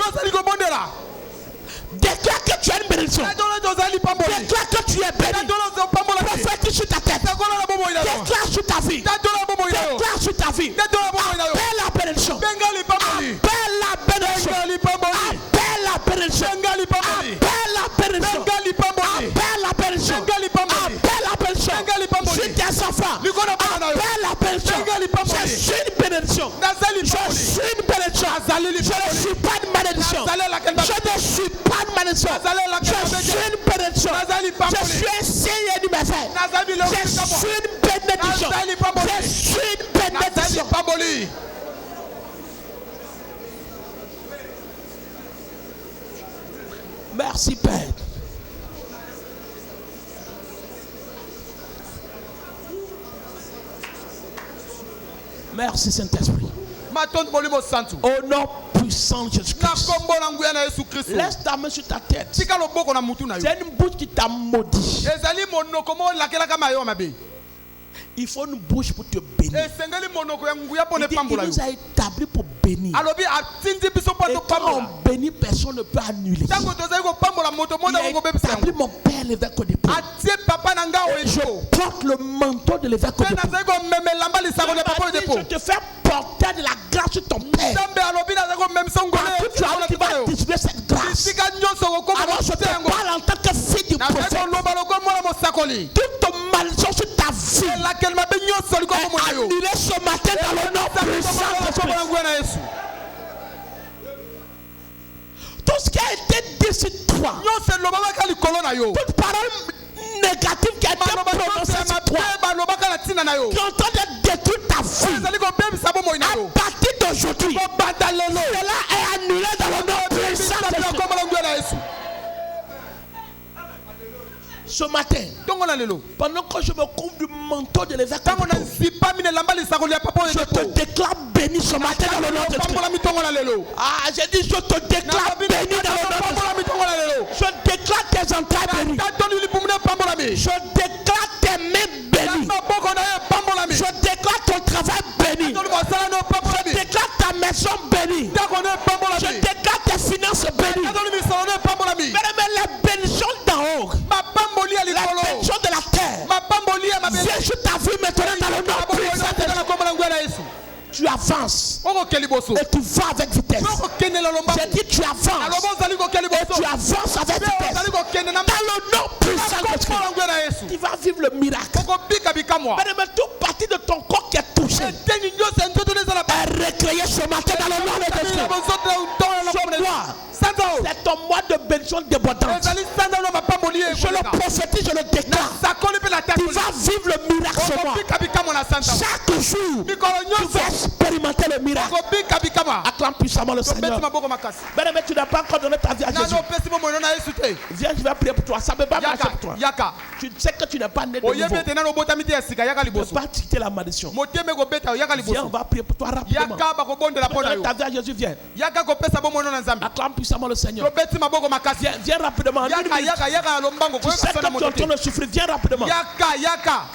Déclare que tu es une bénédiction. Déclare que tu es béni. Prophétise sur ta tête. Déclare sur ta vie. Déclare sur ta vie. Appelle la bénédiction. Appelle la bénédiction. Appelle la bénédiction. Appelle la bénédiction. Appelle la bénédiction. Appelle la bénédiction. Sur tes enfants. Appelle la bénédiction. Je suis une bénédiction. Je suis une bénédiction. Je ne suis pas une malédiction. Je ne suis pas une malédiction. Je suis une bénédiction. Je suis un signe universel. Je suis une bénédiction. Je suis une bénédiction. Merci Père. Merci Saint-Esprit. Au nom puissant de Jésus-Christ. Laisse ta main sur ta tête. C'est une bouche qui t'a maudit. Il faut une bouche pour te bénir. Il nous a établi pour bénir. Et quand on bénit, personne ne peut annuler. Il a établi mon père l'évêque au dépôt. Et je porte le manteau de l'évêque au dépôt. Je te fais porter de la grâce sur ton père. Tu vas distribuer cette grâce. Alors je te parle en tant que fille du prophète. Toute malédiction sur ta vie est annulée ce matin dans le nom puissant de Jésus. Tout ce qui a été dit sur toi, toute parole négative qui a été prononcée sur toi, qui est en train de détruire ta vie, à partir d'aujourd'hui, cela est annulé dans le nom puissant de Jésus. Ce matin, pendant que je me couvre du manteau de l'évêque, je te déclare béni ce matin dans le nom de Jésus. Ah, j'ai dit je te déclare béni dans le nom de Jésus. Je déclare tes entrailles bénies. Je déclare tes mains bénies. Je déclare ton travail béni. Je déclare ta maison bénie. Je déclare tes finances bénies. Mais les bénédictions d'en haut, la bénédiction de la terre, viens sur ta vie maintenant dans le nom puissant de Jésus. Tu avances et tu vas avec vitesse. J'ai dit tu avances et tu avances avec vitesse. Dans le nom puissant de Jésus, tu vas vivre le miracle. Mais toute partie de ton corps qui est touchée est recréée ce matin dans le nom de Jésus. C'est ton mois de bénédiction débordante. Je le prophétise, je le déclare. Tu vas vivre le miracle ce mois. Chaque jour, tu vas expérimenter le miracle. Acclame puissamment le Seigneur. Mais tu n'as pas encore donné ta vie à Jésus. Viens, je vais prier pour toi. Ça ne peut pas marcher pour toi. Tu sais que tu n'es pas né de nouveau. Tu ne peux pas quitter la malédiction. Viens, on va prier pour toi rapidement. Donne ta vie à Jésus, viens. Acclame puissamment le Seigneur. Viens rapidement. Tu sais que tu es en train de souffrir. Viens rapidement.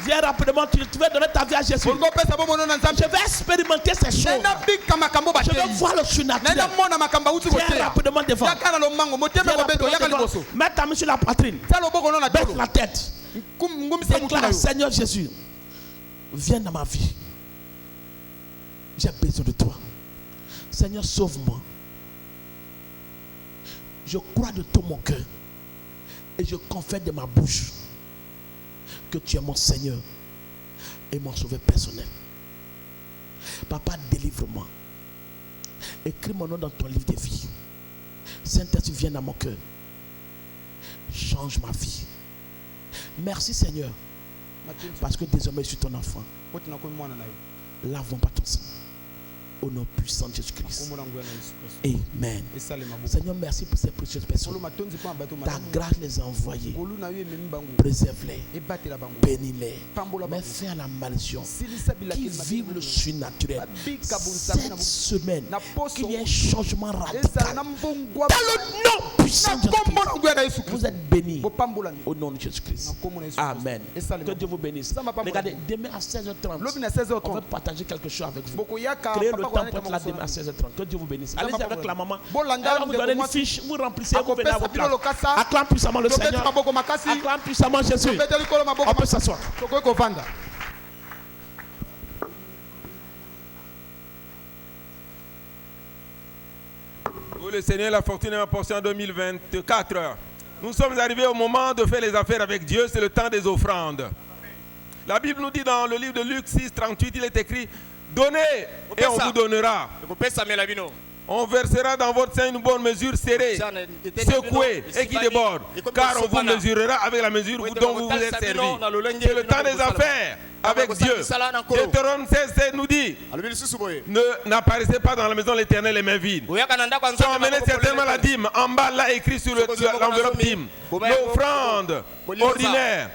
Viens rapidement. Tu veux donner ta vie à Jésus. Je vais expérimenter ces choses. Je veux voir le surnaturel. Viens rapidement devant. Mets ta main sur la poitrine. Baisse la tête. Déclare, Seigneur Jésus, viens dans ma vie. J'ai besoin de toi. Seigneur, sauve-moi. Je crois de tout mon cœur et je confesse de ma bouche que tu es mon Seigneur et mon sauveur personnel. Papa, délivre-moi. Écris mon nom dans ton livre de vie. Saint-Esprit, viens dans mon cœur. Change ma vie. Merci Seigneur, parce que désormais je suis ton enfant. Lave-moi par ton sang. Au nom puissant de Jésus-Christ. Amen. Seigneur, merci pour ces précieuses personnes. Ta grâce les a envoyées. Préserve-les. Bénis-les. Mets fin à la malédiction. Qui vivent le surnaturel. Cette semaine, qu'il y ait un changement radical. Dans le nom puissant de Jésus-Christ. Vous êtes bénis. Au nom de Jésus-Christ. Amen. Que Dieu vous bénisse. Regardez, demain à 16h30, on va partager quelque chose avec vous. Créez le temps pour être là demain à 16h30. Que Dieu vous bénisse. Allez-y avec la maman. Elle va vous donner une fiche. Vous remplissez. Vous venez à votre place. Acclame puissamment le Seigneur. Acclame puissamment Jésus. On peut s'asseoir. Oh, le Seigneur, la fortune est ma portion en 2024. Nous sommes arrivés au moment de faire les affaires avec Dieu. C'est le temps des offrandes. La Bible nous dit dans le livre de Luc 6, 38, il est écrit: donnez et on vous donnera. On versera dans votre sein une bonne mesure serrée, secouée et qui déborde. Car on vous mesurera avec la mesure dont vous vous êtes servi. C'est le temps des affaires avec Dieu. Deutéronome 16 nous dit: n'apparaissez pas dans la maison de l'Éternel les mains vides. Sans emmener certainement la dîme. En bas, là écrit sur l'enveloppe dîme: l'offrande ordinaire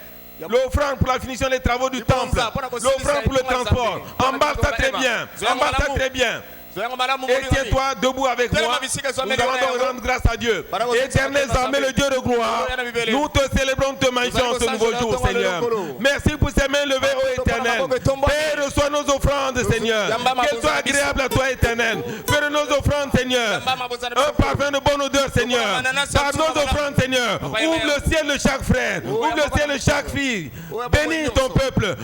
L'offrande pour la finition des travaux du temple. L'offrande pour le transport. Emballe ça très bien. Emballe ça très bien. Et tiens-toi debout avec moi. Nous allons donc rendre grâce à Dieu. Éternel armée, le Dieu de gloire, nous te célébrons, te magnifions ce nouveau jour, Seigneur. Merci pour ces mains levées, ô Éternel. Père, reçois nos offrandes, Seigneur. Qu'elles soient agréables à toi, Éternel. Fais de nos offrandes, Seigneur, un parfum de bonne odeur, Seigneur. Par nos offrandes, Seigneur, ouvre le ciel de chaque frère, ouvre le ciel de chaque fille. Bénis ton peuple,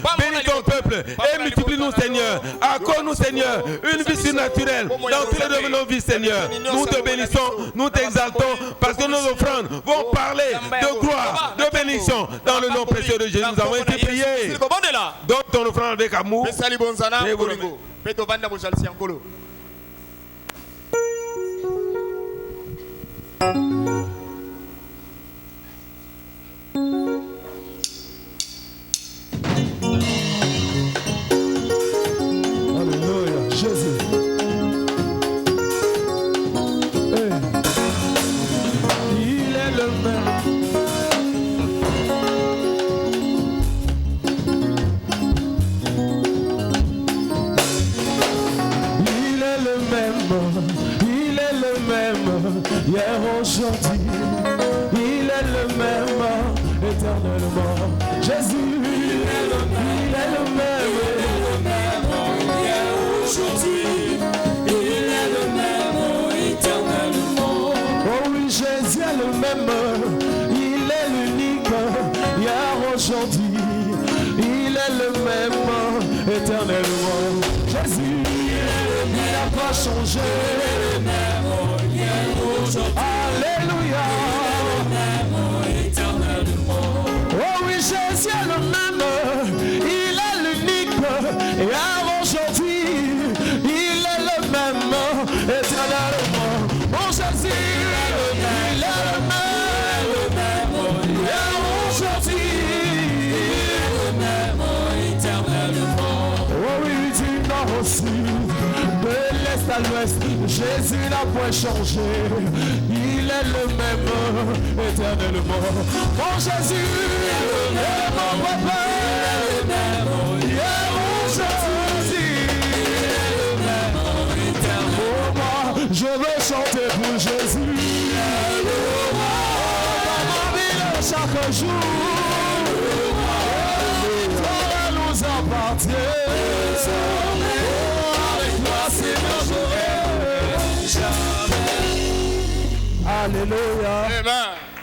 et multiplie-nous, Seigneur. Accorde-nous, Seigneur, une vie surnaturelle dans tous les domaines de nos vies, Seigneur. Nous te bénissons, nous t'exaltons, parce que nos offrandes vont parler de gloire, de bénédiction, dans le nom précieux de Jésus. Nous avons été priés. Donne ton offrande avec amour. Alléluia, Jésus. Il est le même. Il est le même. Il est le même. Hier, aujourd'hui. Il est le même. Éternellement. Jésus. Il est le même. Il est le même. Aujourd'hui, il est le même éternellement. Oh oui, Jésus est le même, il est l'unique, hier, aujourd'hui, il est le même éternellement. Jésus, il n'a pas changé, il est le même, hier, aujourd'hui. Alléluia, il est le même éternellement. Oh oui, Jésus est le même, il est l'unique, hier, aujourd'hui. Éternellement, mon Jésus, il est le même, hier, aujourd'hui, le même, éternellement. Oh oui, du nord au sud, de l'est à l'ouest, Jésus n'a point changé, il est le même, éternellement. Mon Jésus, est mon papa, le même, hier, aujourd'hui. Je veux chanter pour Jésus. Dans ma vie chaque jour. Toi nous appartient. Avec toi c'est notre jamais. Alléluia.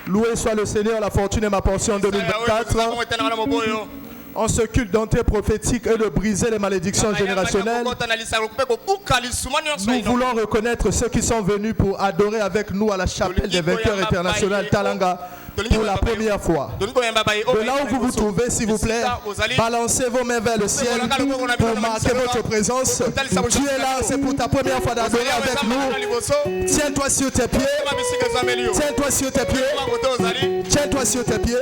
Loué soit le Seigneur, la fortune est ma portion en 2024. En ce culte d'entrée prophétique et de briser les malédictions générationnelles, nous voulons reconnaître ceux qui sont venus pour adorer avec nous à la chapelle des vainqueurs internationales Talanga pour la première fois. De là où vous vous trouvez, s'il vous plaît, balancez vos mains vers le ciel pour marquer votre présence. Tu es là, c'est pour ta première fois d'adorer avec nous. Tiens-toi sur tes pieds. Tiens-toi sur tes pieds. Tiens-toi sur tes pieds.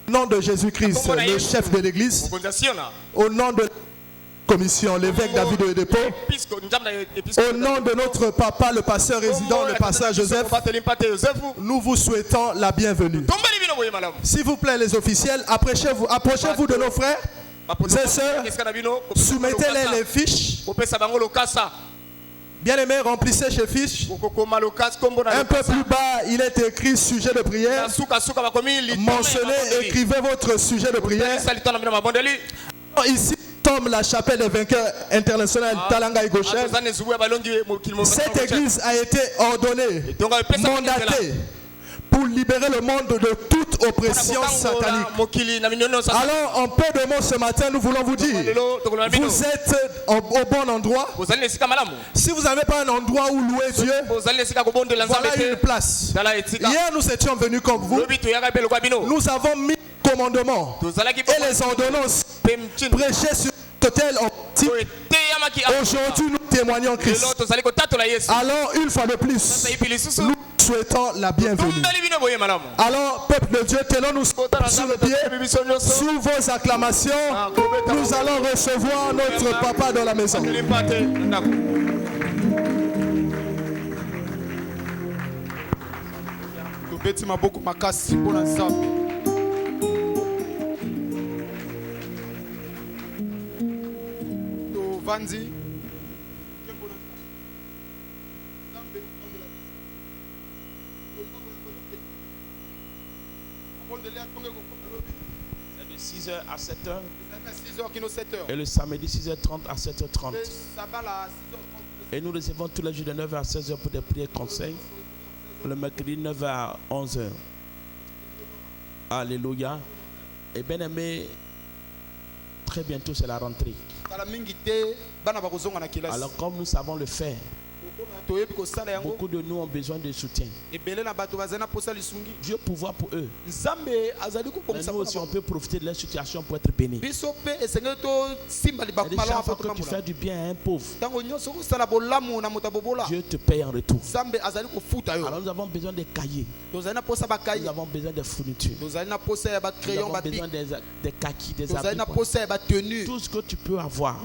Au nom de Jésus-Christ, le chef de l'église, au nom de la commission, l'évêque David Oyedepo, au nom de notre papa, le pasteur résident, le pasteur Joseph, nous vous souhaitons la bienvenue. S'il vous plaît, les officiels, approchez-vous de nos frères et sœurs, soumettez-les les fiches. Bien aimé, remplissez ces fiches. Un peu plus bas, il est écrit sujet de prière. Mentionnez, écrivez votre sujet de prière. Ici tombe la chapelle des vainqueurs internationales Talanga et Goshen. Cette église a été ordonnée, mandatée pour libérer le monde de toute oppression satanique. Alors, en peu de mots ce matin, nous voulons vous dire, vous êtes au bon endroit. Si vous n'avez pas un endroit où louer Dieu, voilà une place. Hier, nous étions venus comme vous. Nous avons mis le commandement et les ordonnances prêchées sur l'autel en petit. Aujourd'hui, nous témoignons Christ. Alors, une fois de plus, nous souhaitons la bienvenue. Alors, peuple de Dieu, tenons-nous sur le pied, sous vos acclamations, nous allons recevoir notre papa dans la maison. Vanzi. C'est de 6h à 7h. Et le samedi 6h30 à 7h30. Et nous recevons tous les jours de 9h à 16h pour des prières conseils. Le mercredi 9h à 11h. Alléluia. Et bien aimé, très bientôt c'est la rentrée. Alors comme nous savons le faire, beaucoup de nous ont besoin de soutien. Dieu pourvoit pour eux. Mais nous aussi on peut profiter de leur situation pour être bénis. Et chaque fois que tu fais du bien à un pauvre, Dieu te paye en retour. Alors nous avons besoin des cahiers. Nous avons besoin des fournitures. Nous avons besoin des kakis, des habits. Tout ce que tu peux avoir.